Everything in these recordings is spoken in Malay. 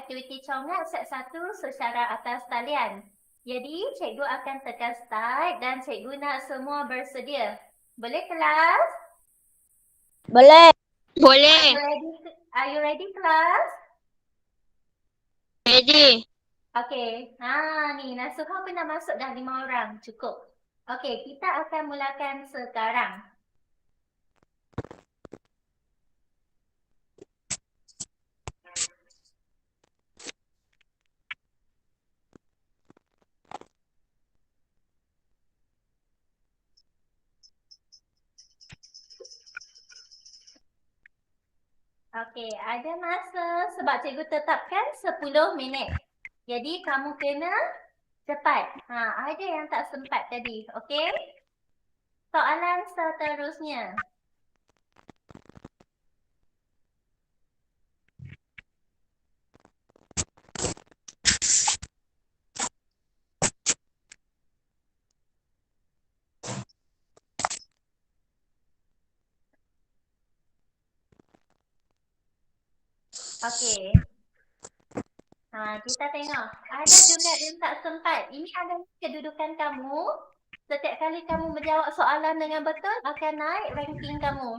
aktiviti Congat set 1 secara atas talian. Jadi, cikgu akan tekan start dan cikgu nak semua bersedia. Boleh kelas? Boleh. Are you ready kelas? Ready. Okey. Ni Nasuha pun dah masuk dah 5 orang. Cukup. Okey, kita akan mulakan sekarang. Okey, ada masa sebab cikgu tetapkan 10 minit. Jadi, kamu kena cepat. Ada yang tak sempat tadi. Okey? Soalan seterusnya. Okey. Kita tengok. Ada juga yang tak sempat. Ini adalah kedudukan kamu. Setiap kali kamu menjawab soalan dengan betul, akan naik ranking kamu.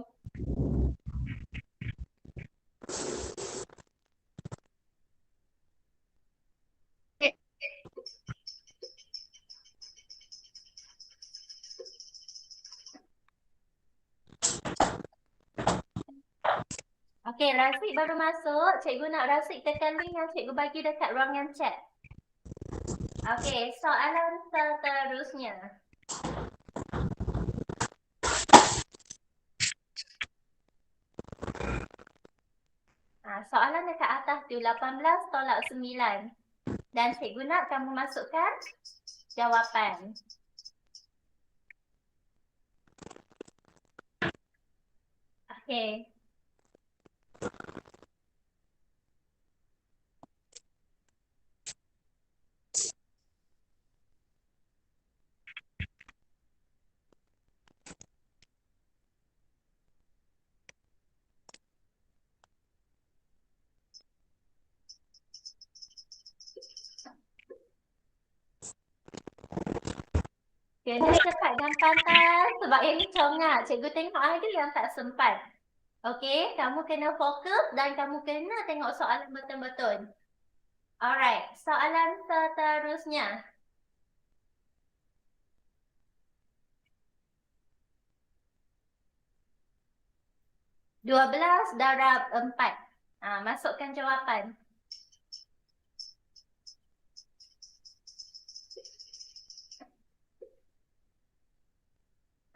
Okey, Rafiq baru masuk. Cikgu nak Rafiq tekan link yang cikgu bagi dekat ruangan chat. Okey, soalan seterusnya. Soalan dekat atas tu 18 tolak 9. Dan cikgu nak kamu masukkan jawapan. Okey. Kena cepat dan pantas sebab yang ni congat. Cikgu tengok ada yang tak sempat. Okey, kamu kena fokus dan kamu kena tengok soalan betul-betul. Alright, soalan seterusnya. (12 darab 4). Masukkan jawapan.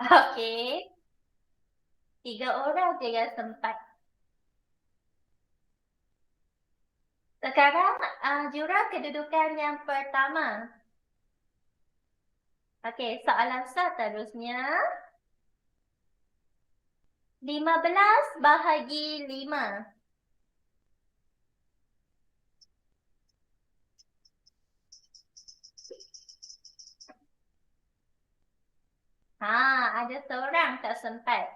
Okey. 3 orang je yang sempat. Sekarang jurang kedudukan yang pertama. Okey, soalan seterusnya. 15 bahagi 5. Ada seorang tak sempat.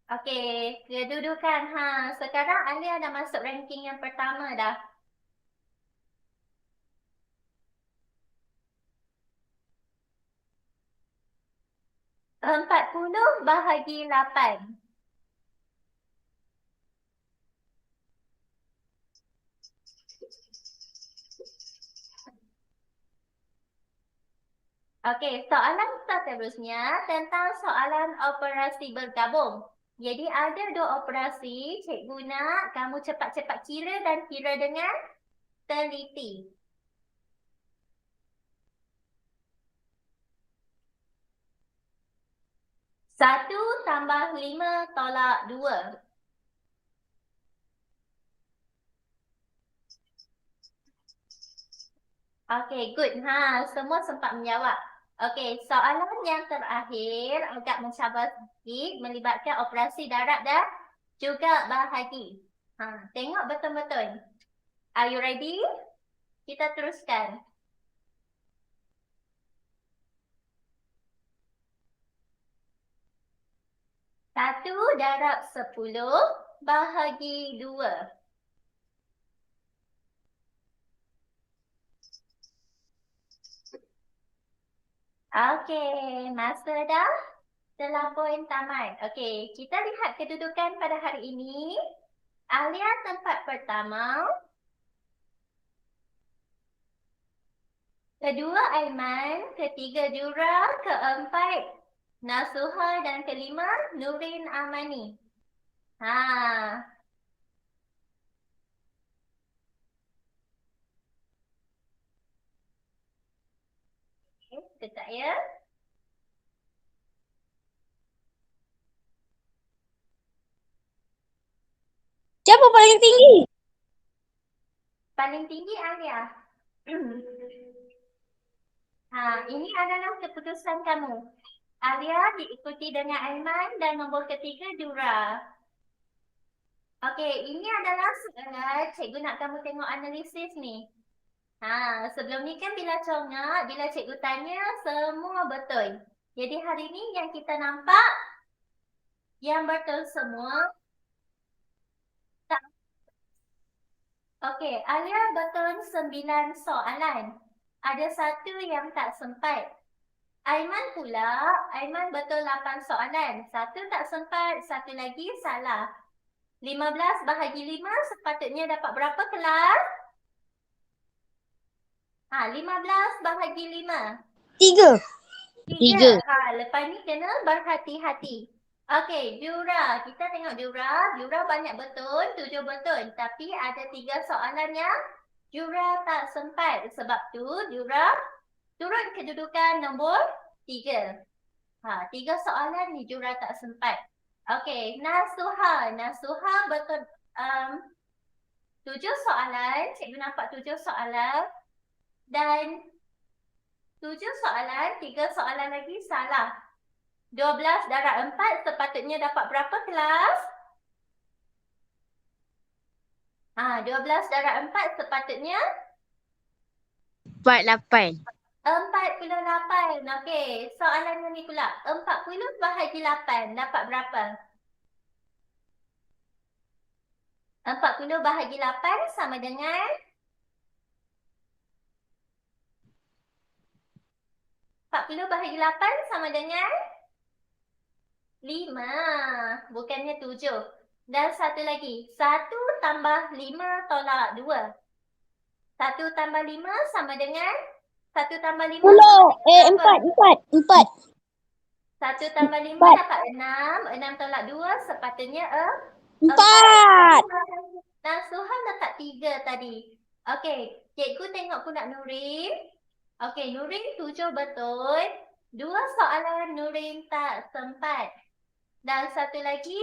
Okey, kedudukan. Sekarang Alia dah masuk ranking yang pertama dah. Empat puluh bahagi 8. Okey, soalan seterusnya tentang soalan operasi bergabung. Jadi ada 2 operasi, cikgu nak kamu cepat-cepat kira dan kira dengan teliti. Satu tambah 5 tolak 2. Okey, good. Semua sempat menjawab. Okey, soalan yang terakhir agak mencabar sikit, melibatkan operasi darab dan juga bahagi. Tengok betul-betul. Are you ready? Kita teruskan. Satu darab 10 bahagi 2. Okey, masa dah terlampau tamat. Okey, kita lihat kedudukan pada hari ini. Alia tempat pertama. Kedua Aiman, ketiga Jura, keempat Nasuha dan kelima Nurin Amani. Ha. Okay, sekejap ya. Siapa paling tinggi? Paling tinggi Alia. Ha, ini adalah keputusan kamu. Alia diikuti dengan Aiman dan nombor ketiga Jura. Okey, ini adalah soalan cikgu nak kamu tengok analisis ni. Ha, sebelum ni kan bila congak, bila cikgu tanya semua betul. Jadi hari ni yang kita nampak yang betul semua. Okey, Alia betul 9 soalan. Ada satu yang tak sempat. Aiman pula, Aiman betul 8 soalan. Satu tak sempat, satu lagi salah. 15 bahagi 5 sepatutnya dapat berapa kelas? Ha, 15 bahagi 5. 3. 3. Ha, lepas ni kena berhati-hati. Okey, Jura. Kita tengok Jura. Jura banyak betul, 7 betul. Tapi ada 3 soalan yang Jura tak sempat. Sebab tu Jura turun kedudukan nombor 3. Ha, 3 soalan ni Jura tak sempat. Okey, Nasuha. Nasuha betul 7 soalan. Cikgu nampak 7 soalan. Dan 7 soalan, 3 soalan lagi salah. 12 darab 4 sepatutnya dapat berapa kelas? Ha, 12 darab 4 sepatutnya 48. 48. Okey, soalan ni pula. 40 bahagi 8 dapat berapa? 40 bahagi 8 sama dengan 40 bahagi 8 sama dengan 5. Bukannya 7. Dan satu lagi. 1 tambah 5 tolak 2. 1 tambah 5 sama dengan 1 tambah 5 sama dengan 4. 1 tambah 5 Empat. dapat 6. 6 tolak 2 sepatutnya 4. Nasuha letak 3 tadi. Okey, cikgu tengok pula Nurin. Okey, Nurin 7 betul. 2 soalan Nurin tak sempat. Dan satu lagi,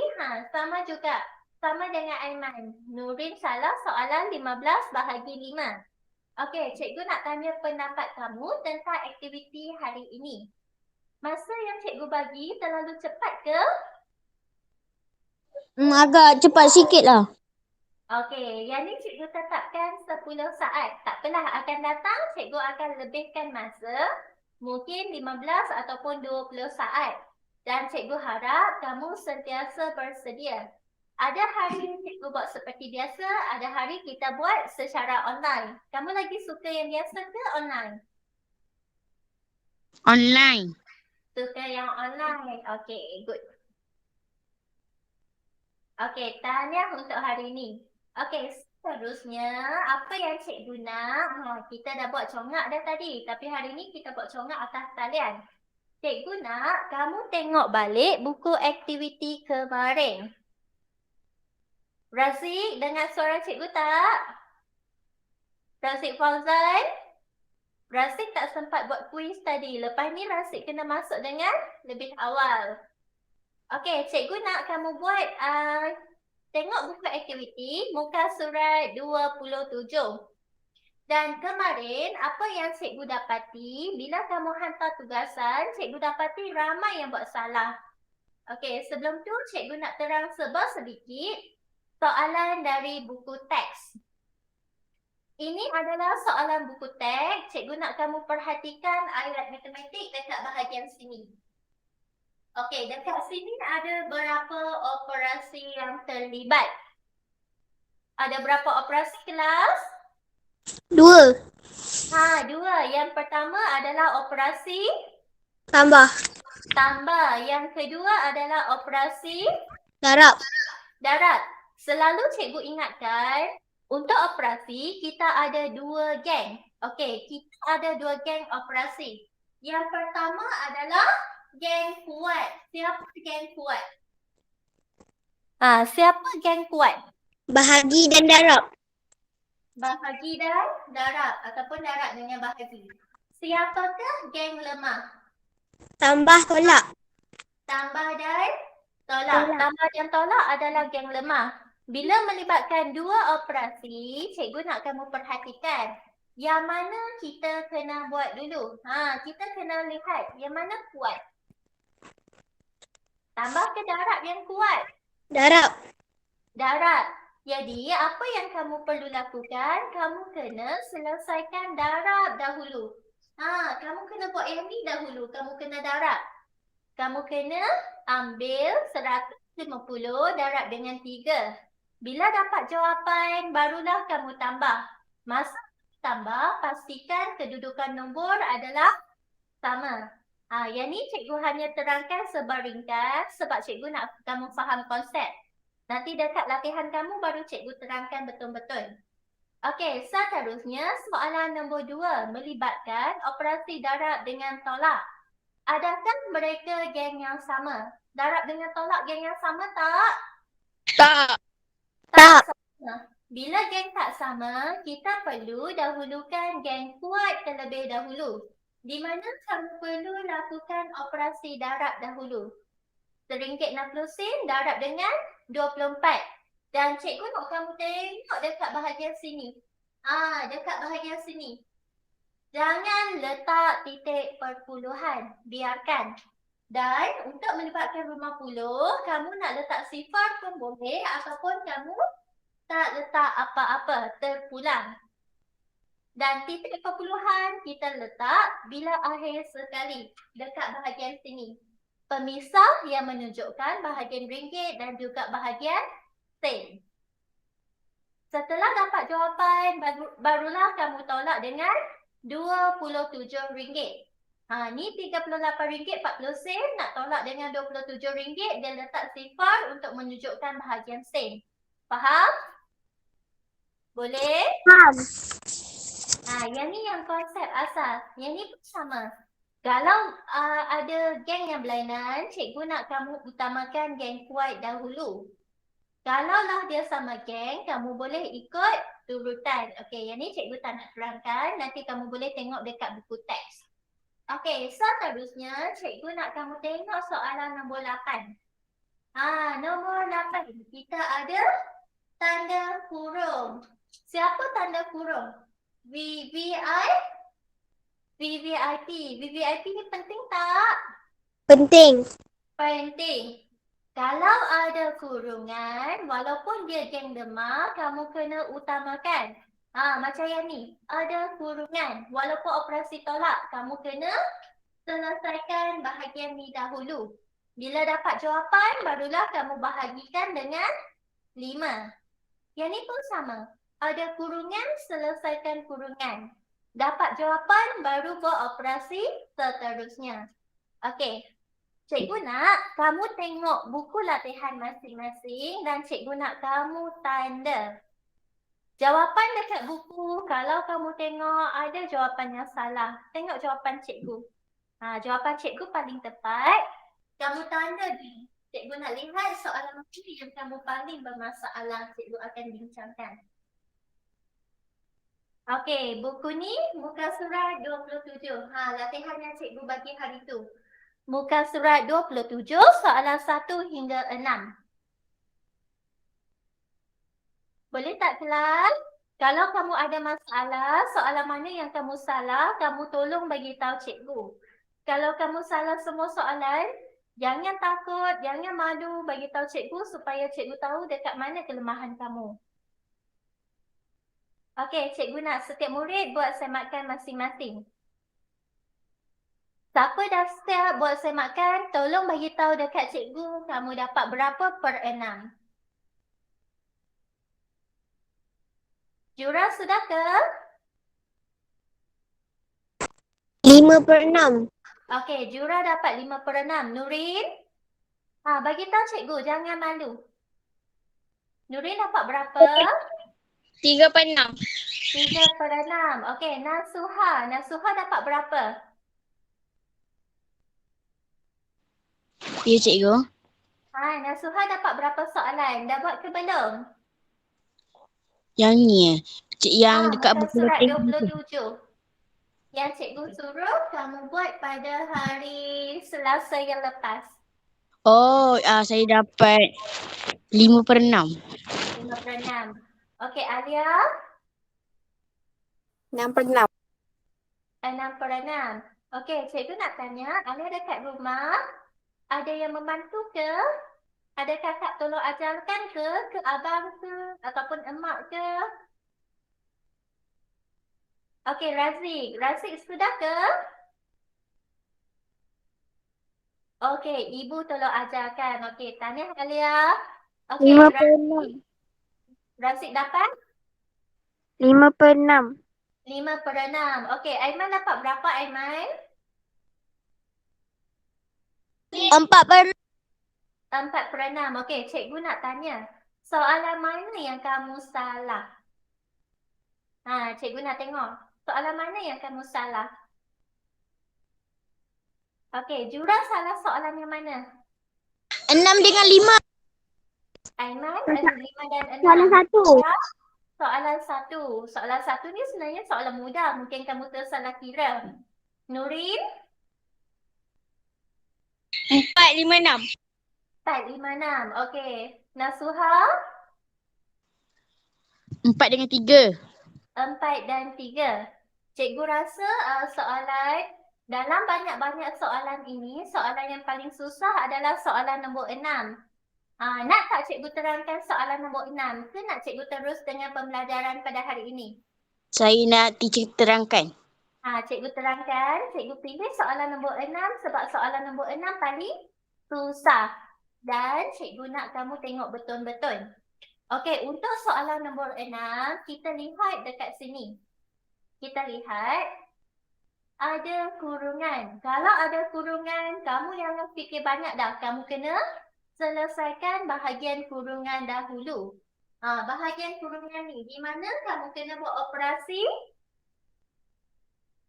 sama juga. Sama dengan Aiman. Nurin salah soalan 15 bahagi 5. Okey, cikgu nak tanya pendapat kamu tentang aktiviti hari ini. Masa yang cikgu bagi terlalu cepat ke? Agak cepat sikit lah. Okey, yang ni cikgu tetapkan 10 saat. Tak apalah, akan datang cikgu akan lebihkan masa. Mungkin 15 ataupun 20 saat. Dan cikgu harap kamu sentiasa bersedia. Ada hari cikgu buat seperti biasa, ada hari kita buat secara online. Kamu lagi suka yang biasa ke online? Online. Suka yang online. Okey, good. Okey, tahniah untuk hari ini. Okey, seterusnya apa yang cikgu nak? Kita dah buat congak dah tadi. Tapi hari ni kita buat congak atas talian. Cikgu nak kamu tengok balik buku aktiviti kemarin. Razik, dengar suara cikgu tak? Razik Fauzan? Razik tak sempat buat kuis tadi. Lepas ni Razik kena masuk dengan lebih awal. Okey, cikgu nak kamu buat tengok buku aktiviti muka surat 27. Dan kemarin apa yang cikgu dapati bila kamu hantar tugasan, cikgu dapati ramai yang buat salah. Okey, sebelum tu cikgu nak terang sebar sedikit soalan dari buku teks. Ini adalah soalan buku teks. Cikgu nak kamu perhatikan ayat matematik dekat bahagian sini. Okey, dekat sini ada berapa operasi yang terlibat? Ada berapa operasi kelas? 2. 2. Yang pertama adalah operasi Tambah. Tambah. Yang kedua adalah operasi Darab. darat. Selalu cikgu ingatkan, untuk operasi kita ada 2 geng. Okey, kita ada 2 geng operasi. Yang pertama adalah geng kuat. Siapa geng kuat? Siapa geng kuat? Bahagi dan darab. Bahagi dan darab ataupun darab dengan bahagi. Siapakah geng lemah? Tambah tolak. Tambah dan tolak. Tambah dan tolak adalah geng lemah. Bila melibatkan 2 operasi, cikgu nak kamu perhatikan yang mana kita kena buat dulu. Kita kena lihat yang mana kuat. Tambah ke darab yang kuat? Darab. Darab. Jadi, apa yang kamu perlu lakukan? Kamu kena selesaikan darab dahulu. Kamu kena buat yang ni dahulu. Kamu kena darab. Kamu kena ambil 150 darab dengan 3. Bila dapat jawapan, barulah kamu tambah. Masa tambah, pastikan kedudukan nombor adalah sama. Yang ni cikgu hanya terangkan sebaringkas sebab cikgu nak kamu faham konsep. Nanti dekat latihan kamu baru cikgu terangkan betul-betul. Okey, seterusnya soalan nombor 2 melibatkan operasi darab dengan tolak. Adakah mereka geng yang sama? Darab dengan tolak geng yang sama tak? Tak. Tak sama. Bila geng tak sama, kita perlu dahulukan geng kuat terlebih dahulu. Di mana kamu perlu lakukan operasi darab dahulu. RM1.60 darab dengan 24. Dan cikgu nak kamu tengok dekat bahagian sini. Dekat bahagian sini. Jangan letak titik perpuluhan. Biarkan. Dan untuk melibatkan 50, kamu nak letak sifar pun boleh ataupun kamu tak letak apa-apa, terpulang. Dan titik perpuluhan kita letak bila akhir sekali dekat bahagian sini. Pemisah yang menunjukkan bahagian ringgit dan juga bahagian sen. Setelah dapat jawapan, barulah kamu tolak dengan RM27. Ni RM38.40 nak tolak dengan RM27, dia letak sifar untuk menunjukkan bahagian sen. Faham? Boleh? Faham. Yang ni yang konsep asas. Yang ni pun sama. Kalau ada geng yang berlainan, cikgu nak kamu utamakan geng kuat dahulu. Kalaulah dia sama geng, kamu boleh ikut urutan. Okey, yang ni cikgu tak nak terangkan. Nanti kamu boleh tengok dekat buku teks. Okey, seterusnya cikgu nak kamu tengok soalan nombor 8. Nombor 8. Kita ada tanda kurung. Siapa tanda kurung? VVI? VVIP. VVIP ni penting tak? Penting. Penting. Kalau ada kurungan, walaupun dia geng lemah, kamu kena utamakan. Macam yang ni. Ada kurungan. Walaupun operasi tolak, kamu kena selesaikan bahagian ni dahulu. Bila dapat jawapan, barulah kamu bahagikan dengan 5. Yang ni pun sama. Ada kurungan, selesaikan kurungan. Dapat jawapan, baru buat operasi seterusnya. Okey. Cikgu nak kamu tengok buku latihan masing-masing dan cikgu nak kamu tanda. Jawapan dekat buku, kalau kamu tengok ada jawapan yang salah, tengok jawapan cikgu. Jawapan cikgu paling tepat, kamu tanda di. Cikgu nak lihat soalan mana yang kamu paling bermasalah, cikgu akan bincangkan. Okey, buku ni muka surat 27. Latihan yang cikgu bagi hari tu. Muka surat 27, soalan 1 hingga 6. Boleh tak kelas? Kalau kamu ada masalah, soalan mana yang kamu salah, kamu tolong bagi tahu cikgu. Kalau kamu salah semua soalan, jangan takut, jangan malu, bagi tahu cikgu supaya cikgu tahu dekat mana kelemahan kamu. Okey, cikgu nak setiap murid buat semakan masing-masing. Siapa dah siap buat semakan, tolong bagi tahu dekat cikgu kamu dapat berapa per 6. Jura sudah ke? 5/6. Okey, Jura dapat 5/6. Nurin? Bagi tahu cikgu, jangan malu. Nurin dapat berapa? 3/6. 3/6. Okey, Nasuha. Nasuha dapat berapa? Ya, cikgu. Nasuha dapat berapa soalan? Dah buat ke belum? Yang ni yang dekat Macam buku surat lettering tu. 27. Yang cikgu suruh kamu buat pada hari Selasa yang lepas. Oh, saya dapat 5/6. 5/6. Okey, Alia? 6/6. 6/6. Okey, cikgu nak tanya, Alia dekat rumah, ada yang membantu ke? Ada kakak tolong ajarkan ke? Ke abang ke? Ataupun emak ke? Okey, Razik. Razik sudah ke? Okey, ibu tolong ajarkan. Okey, tanya Alia. Okey, 5/6. Razik dapat? 5/6. 5/6. Okey, Aiman dapat berapa, Aiman? 4/6. 4/6. Okey, cikgu nak tanya. Soalan mana yang kamu salah? Cikgu nak tengok. Soalan mana yang kamu salah? Okey, Jura salah soalan yang mana? 6 dengan 5. Aiman, 5 dan 6. Soalan 1. Soalan 1. Soalan 1 ni sebenarnya soalan mudah. Mungkin kamu tersalah kira. Nurin? 4/5/6. 4/5/6. Okey. Nasuha? 4 dengan 3. 4 dan 3. Cikgu rasa soalan dalam banyak-banyak soalan ini, soalan yang paling susah adalah soalan nombor 6. Nak tak cikgu terangkan soalan nombor 6 ke nak cikgu terus dengan pembelajaran pada hari ini? Saya nak teacher terangkan. Cikgu terangkan, cikgu pilih soalan nombor 6 sebab soalan nombor 6 paling susah. Dan cikgu nak kamu tengok betul-betul. Okey, untuk soalan nombor 6, kita lihat dekat sini. Kita lihat ada kurungan. Kalau ada kurungan, kamu jangan fikir banyak dah. Kamu kena selesaikan bahagian kurungan dahulu. Bahagian kurungan ni, di mana kamu kena buat operasi?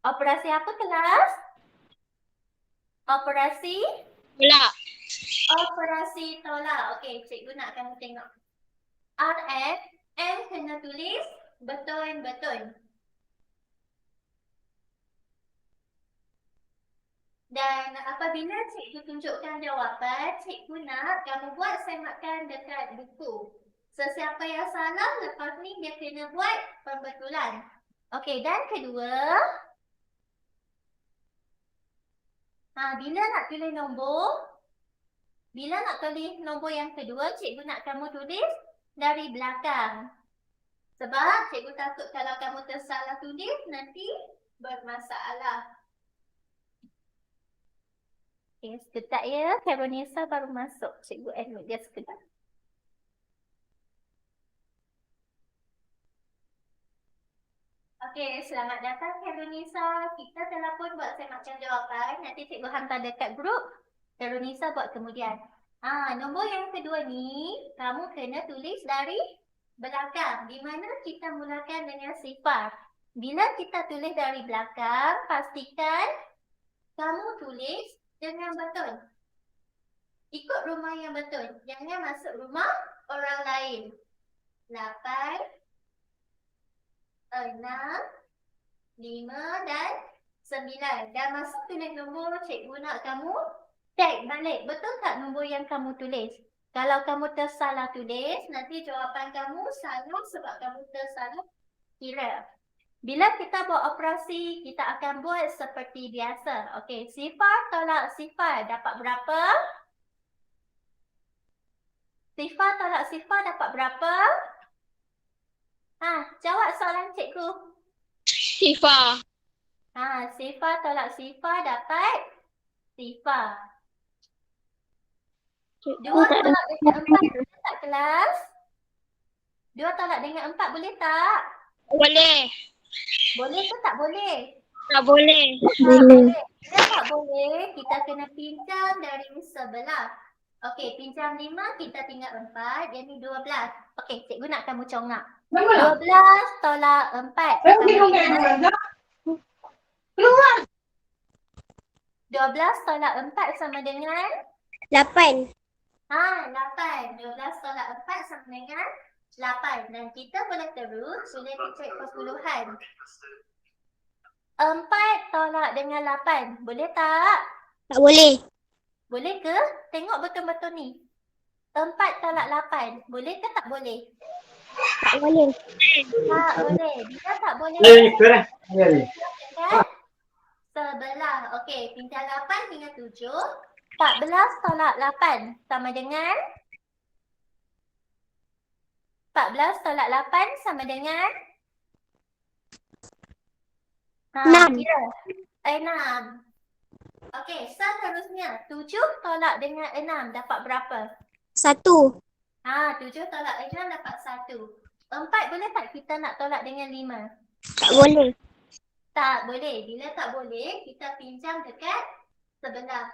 Operasi apa, kelas? Operasi? Tolak. Operasi tolak. Okey, cikgu nak kamu tengok. RF, M kena tulis betul-betul. Dan apabila cikgu tunjukkan jawapan, cikgu nak kamu buat semakan dekat buku. Sesiapa yang salah, lepas ni dia kena buat pembetulan. Okey, dan kedua, bila nak tulis nombor, yang kedua, cikgu nak kamu tulis dari belakang. Sebab cikgu takut kalau kamu tersalah tulis, nanti bermasalah. Okay, sekejap ya. Karonisa baru masuk. Cikgu admit dia sekejap. Okey, selamat datang Karonisa. Kita telah pun buat semakan jawapan. Nanti cikgu hantar dekat grup. Karonisa buat kemudian. Nombor yang kedua ni, kamu kena tulis dari belakang. Di mana kita mulakan dengan sifar. Bila kita tulis dari belakang, pastikan kamu tulis dengan betul. Ikut rumah yang betul. Jangan masuk rumah orang lain. 8, 6, 5 dan 9. Dah masuk tulis nombor, cikgu nak kamu check balik. Betul tak nombor yang kamu tulis? Kalau kamu tersalah tulis, nanti jawapan kamu salah sebab kamu tersalah kira. Bila kita buat operasi, kita akan buat seperti biasa. Okey, sifar tolak sifar dapat berapa? Sifar tolak sifar dapat berapa? Jawab soalan cikgu. Sifar. Sifar tolak sifar dapat sifar. 2 tolak dengan 4 boleh tak, kelas? 2 tolak dengan 4 boleh tak? Boleh. Boleh ke tak boleh? Tak boleh. Tak boleh. Bila tak boleh, kita kena pinjam dari sebelah. Okey, pinjam 5, kita tinggal 4. Jadi 12. Okey, cikgu nak kamu congak. 12 tolak 4 sama dengan 12 tolak 4 sama dengan 8. 8. 12 tolak 4 sama dengan 8. Dan kita boleh terus, boleh dicek persuluhan. 4 tolak dengan 8. Boleh tak? Tak boleh. Boleh ke? Tengok betul-betul ni. 4 tolak 8. Boleh ke tak boleh? Tak boleh. Tak boleh. Bila tak boleh, dekat sebelah. Okey, pinjam 8 tinggal 7. 14 tolak 8 sama dengan 14 tolak 8 sama dengan 6. kira. 6. Okey, seterusnya 7 tolak dengan 6 dapat berapa? 1. 7 tolak 6 dapat 1. 4 boleh tak kita nak tolak dengan 5? Tak boleh. Tak boleh. Bila tak boleh, kita pinjam dekat sebelah.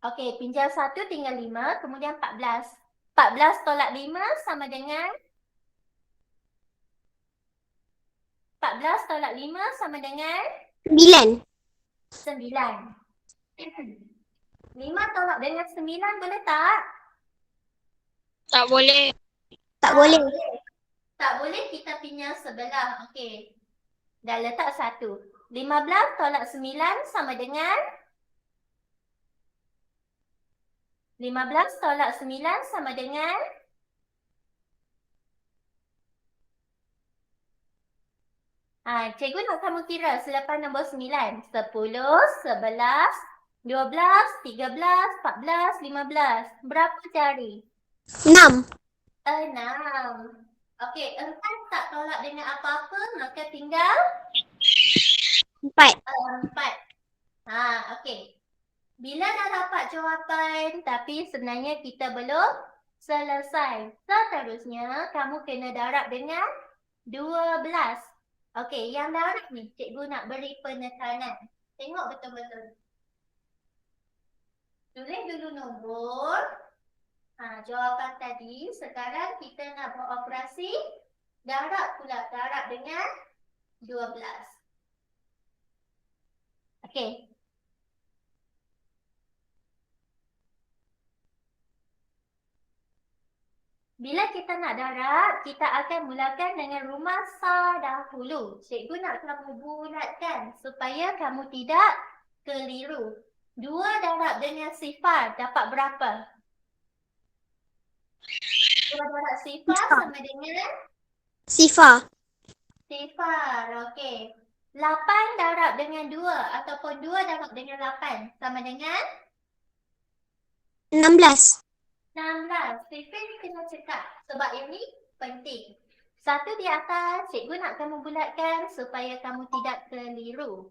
Okey, pinjam 1 tinggal 5, kemudian 14. 14 tolak 5 sama dengan 14 tolak 5 sama dengan 9. 9. 5 tolak dengan 9 boleh tak? Tak boleh. Tak Tak boleh. Tak boleh, kita pinjam sebelah. Okey. Dah letak 1. 15 tolak 9 sama dengan 15 tolak 9 sama dengan cikgu nak kamu kira selepas nombor 9. 10, 11, 12, 13, 14, 15. Berapa jari? 6. 6. Okey, 4 tak tolak dengan apa-apa, maka tinggal 4. 4. Okey. Bila dah dapat jawapan, tapi sebenarnya kita belum selesai. Seterusnya, kamu kena darab dengan 12. Okey, yang darab ni, cikgu nak beri penekanan. Tengok betul-betul. Tulis dulu nombor. Jawapan tadi. Sekarang kita nak buat operasi darab pula. Darab dengan 12. Okey. Bila kita nak darab, kita akan mulakan dengan rumasa dahulu. Cikgu nak kamu bulatkan supaya kamu tidak keliru. 2 darab dengan sifar dapat berapa? 2 darab sifar sama dengan Sifar. sifar. Okey. 8 darab dengan 2 ataupun 2 darab dengan 8 sama dengan 16. 16. Sifar ni kena cekak sebab ini penting. 1 di atas, cikgu nak kamu bulatkan supaya kamu tidak keliru.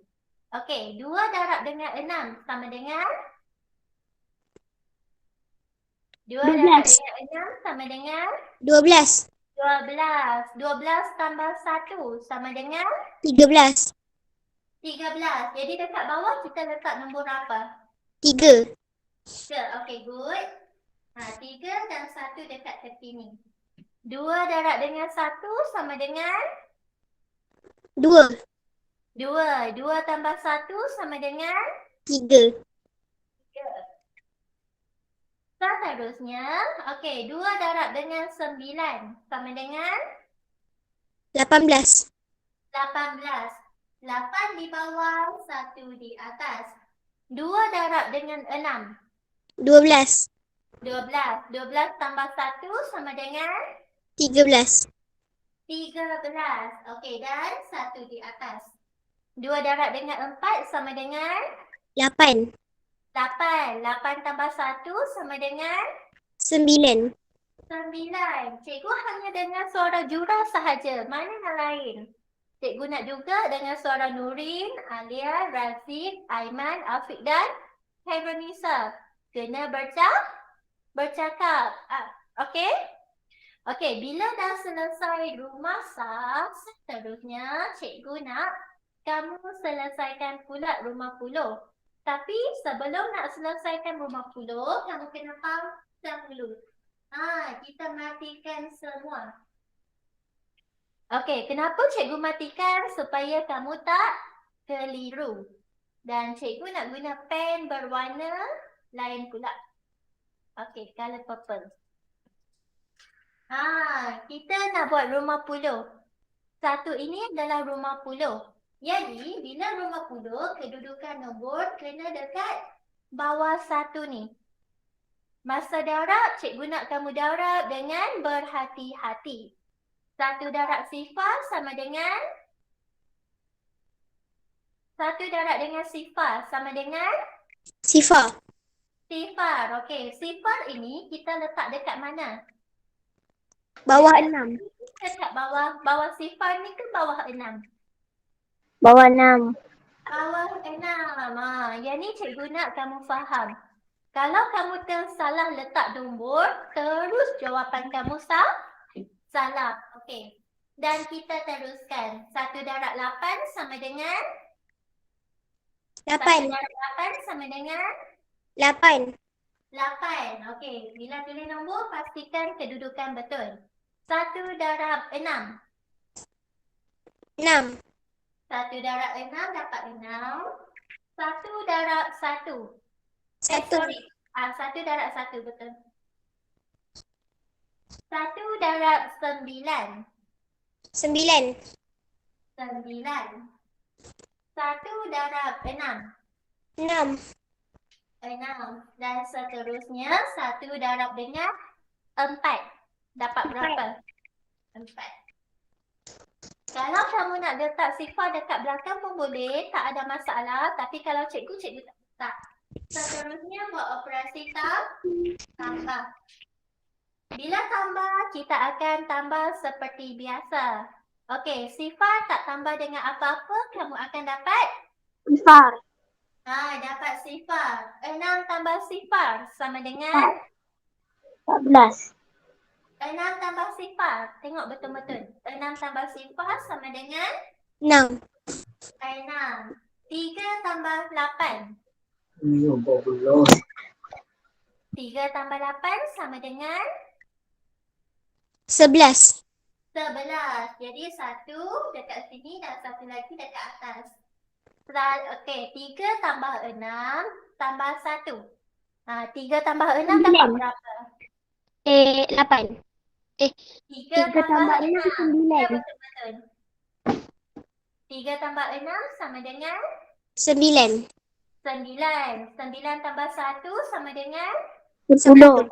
Okey, 2 darab dengan 6 sama dengan 2 darab 12. dengan 6 sama dengan 12. 12. 12 tambah 1 sama dengan 13. 13. Jadi dekat bawah kita letak nombor apa? 3. 3. Okey, good. 3 dan 1 dekat tepi ni. 2 darab dengan 1 sama dengan 2. 2. 2 tambah 1 sama dengan 3. 3. Seterusnya, okey, 2 darab dengan 9 sama dengan 18. 18. 8 di bawah, 1 di atas. 2 darab dengan 6. 12. 12. 12 tambah 1 sama dengan 13. 13. Okey, dan 1 di atas. 2 darab dengan 4 sama dengan 8. 8. 8 tambah 1 sama dengan 9. 9. Cikgu hanya dengar suara Jura sahaja. Mana yang lain? Cikgu nak juga dengan suara Nurin, Alia, Rafiq, Aiman, Afiq dan Khairunisa. Kena bercakap. Okey? Okey, bila dah selesai rumah sah, seterusnya cikgu nak kamu selesaikan pula rumah puluh. Tapi sebelum nak selesaikan rumah puluh, kamu kena pasang dulu. Kita matikan semua. Okey, kenapa cikgu matikan? Supaya kamu tak keliru. Dan cikgu nak guna pen berwarna lain pula. Okey, color purple. Kita nak buat rumah puluh. Satu ini adalah rumah puluh. Jadi, bila rumah puluh, kedudukan nombor kena dekat bawah satu ni. Masa darab, cikgu nak kamu darab dengan berhati-hati. Satu darab sifar sama dengan Sifar. sifar. Okey, sifar ini kita letak dekat mana? Bawah 6. Dekat bawah sifar ni ke bawah 6? Bawah 6. Bawah 6. Yang ni cikgu nak kamu faham. Kalau kamu tersalah letak nombor, terus jawapan kamu salah. Okey. Dan kita teruskan. 1 darab 8 sama dengan? 1 8. darab 8 sama dengan? 8. 8. Okey. Bila tulis nombor, pastikan kedudukan betul. 1 darab 6. 6. 1 darab 6 dapat 6. 1 darab 1. 1. Sorry. 1 darab 1 betul. 1 darab 9. 9. 9. 1 darab 6. 6. 6. Dan seterusnya 1 darab dengan 4. Dapat berapa? 4. Kalau kamu nak letak sifar dekat belakang pun boleh, tak ada masalah. Tapi kalau cikgu tak letak. Seterusnya buat operasi tambah. Bila tambah, kita akan tambah seperti biasa. Okey, sifar tak tambah dengan apa-apa, kamu akan dapat? Sifar. Dapat sifar. 6 tambah sifar sama dengan? 14. 6 tambah sifar. Tengok betul-betul. 6 tambah sifar sama dengan? 6. 6. 3 tambah 8. 3 tambah 8 sama dengan? 11. 11. Jadi 1 dekat sini dan 1 lagi dekat atas. Okey, 3 tambah 6 tambah 1. 3 tambah 6 dapat berapa? 8. 3 tambah 6. 9. Ya, betul-betul. 3 tambah 6 sama dengan? 9. 9. 9 tambah 1 sama dengan? 10.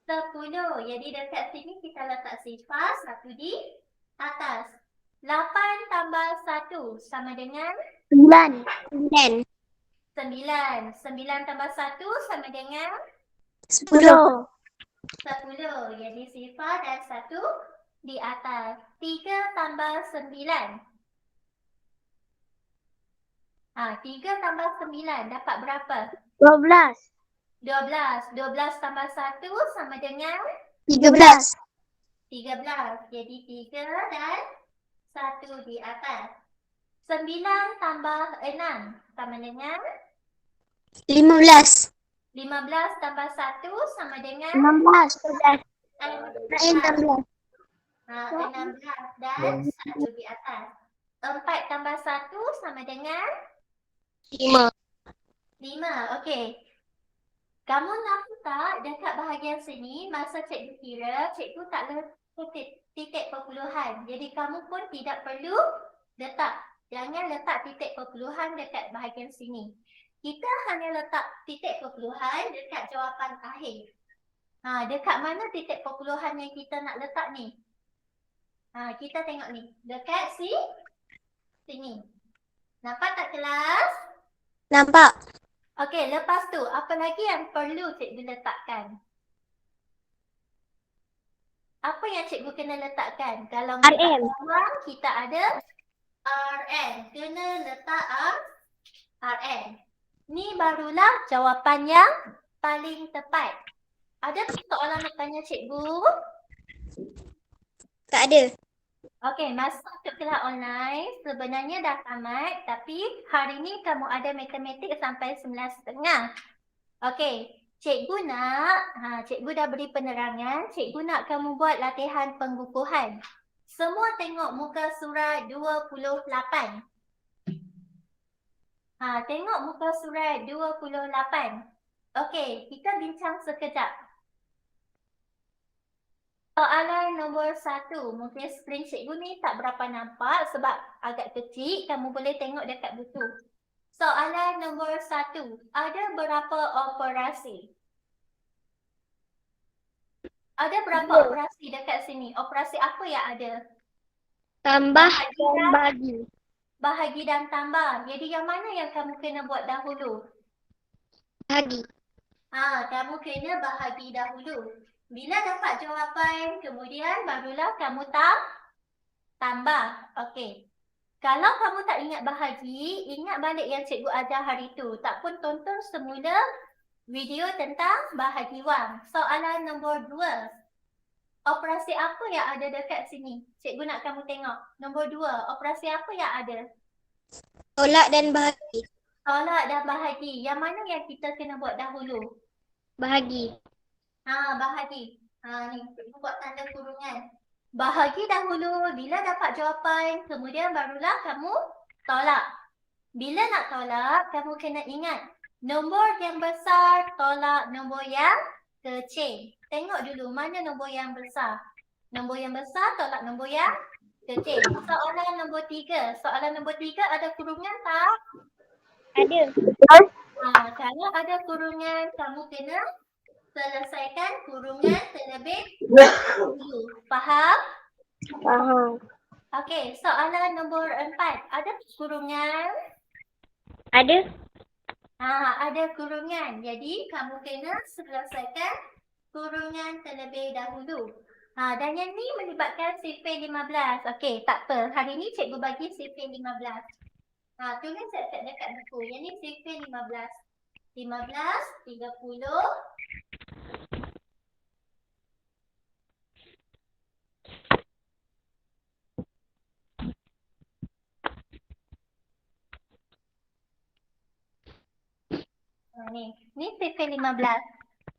10. Jadi dekat sini kita letak sifar 1 di atas. 8 tambah 1 sama dengan? 9. 9. 9. 9 tambah 1 sama dengan? 10. 10. Jadi sifar dan 1 di atas. 3 tambah 9. 3 tambah 9 dapat berapa? 12. 12. 12 tambah 1 sama dengan? 13. 13. Jadi 3 dan 1 di atas. 9 tambah 6 sama dengan? 15. 15 tambah 1 sama dengan? 16. 16 dan 1 di atas. 4 tambah 1 sama dengan? 5. 5. Okey. Kamu nampak tak dekat bahagian sini, masa cikgu kira, cikgu tak letak titik perpuluhan. Jadi kamu pun tidak perlu letak. Jangan letak titik perpuluhan dekat bahagian sini. Kita hanya letak titik perpuluhan dekat jawapan akhir. Dekat mana titik perpuluhan yang kita nak letak ni? Kita tengok ni. Dekat sini. Nampak tak kelas? Nampak. Okey, lepas tu apa lagi yang perlu cikgu letakkan? Apa yang cikgu kena letakkan? Kalau RM. kita ada RM. Kena letak RM. Ni barulah jawapan yang paling tepat. Ada soalan nak tanya cikgu? Tak ada. Okey, masa untuk kelas online sebenarnya dah tamat, tapi hari ni kamu ada matematik sampai 9.30. Okey, cikgu dah beri penerangan, cikgu nak kamu buat latihan pengukuhan. Semua tengok muka surat 28. Tengok muka surat 28. Okey, kita bincang sekejap. Soalan nombor 1, mungkin skrin cikgu ni tak berapa nampak sebab agak kecil, kamu boleh tengok dekat buku. Soalan nombor 1, ada berapa operasi? Ada berapa Dua. operasi dekat sini? Operasi apa yang ada? Tambah Bahagi dan dan- bahagi. Bahagi dan tambah. Jadi yang mana yang kamu kena buat dahulu? Bahagi. Kamu kena bahagi dahulu. Bila dapat jawapan, kemudian barulah kamu tambah. Okey. Kalau kamu tak ingat bahagi, ingat balik yang cikgu ajar hari tu. Tak pun tonton semula video tentang bahagi wang. Soalan nombor 2. Operasi apa yang ada dekat sini? Cikgu nak kamu tengok. Nombor 2, operasi apa yang ada? Tolak dan bahagi. Tolak dan bahagi. Yang mana yang kita kena buat dahulu? Bahagi. Bahagi. Ni, cikgu buat tanda kurungan. Bahagi dahulu, bila dapat jawapan, kemudian barulah kamu tolak. Bila nak tolak, kamu kena ingat nombor yang besar tolak nombor yang kecil. Tengok dulu mana nombor yang besar. Nombor yang besar tolak nombor yang kecil. Soalan nombor 3. Soalan nombor 3 ada kurungan tak? Ada. Kalau ada kurungan, kamu kena selesaikan kurungan terlebih dahulu. Faham? Faham. Okey, soalan nombor 4. Ada kurungan? Ada. Ada kurungan. Jadi, kamu kena selesaikan kurungan terlebih dahulu. Dan yang ni melibatkan sifir 15. Okey, tak apa. Hari ni cikgu bagi sifir 15. Tulis set-set dekat buku. Yang ni sifir 15. 15, 30. Ni sifir 15.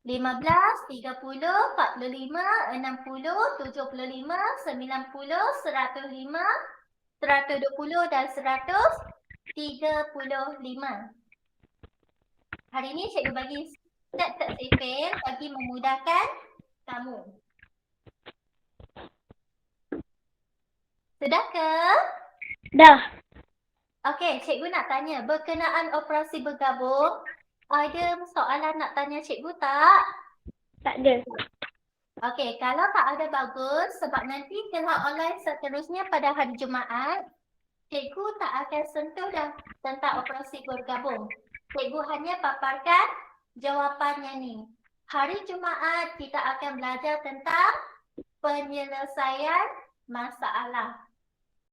15, 30, 45, 60, 75, 90, 105, 120 dan 135. Hari ni cikgu bagi set-set sifir bagi memudahkan kamu. Sudah ke? Dah. Okey, cikgu nak tanya, berkenaan operasi bergabung, ada soalan nak tanya cikgu tak? Tak ada. Okey, kalau tak ada bagus, sebab nanti kelas online seterusnya pada hari Jumaat, cikgu tak akan sentuh dah tentang operasi bergabung. Cikgu hanya paparkan jawapannya ni. Hari Jumaat kita akan belajar tentang penyelesaian masalah.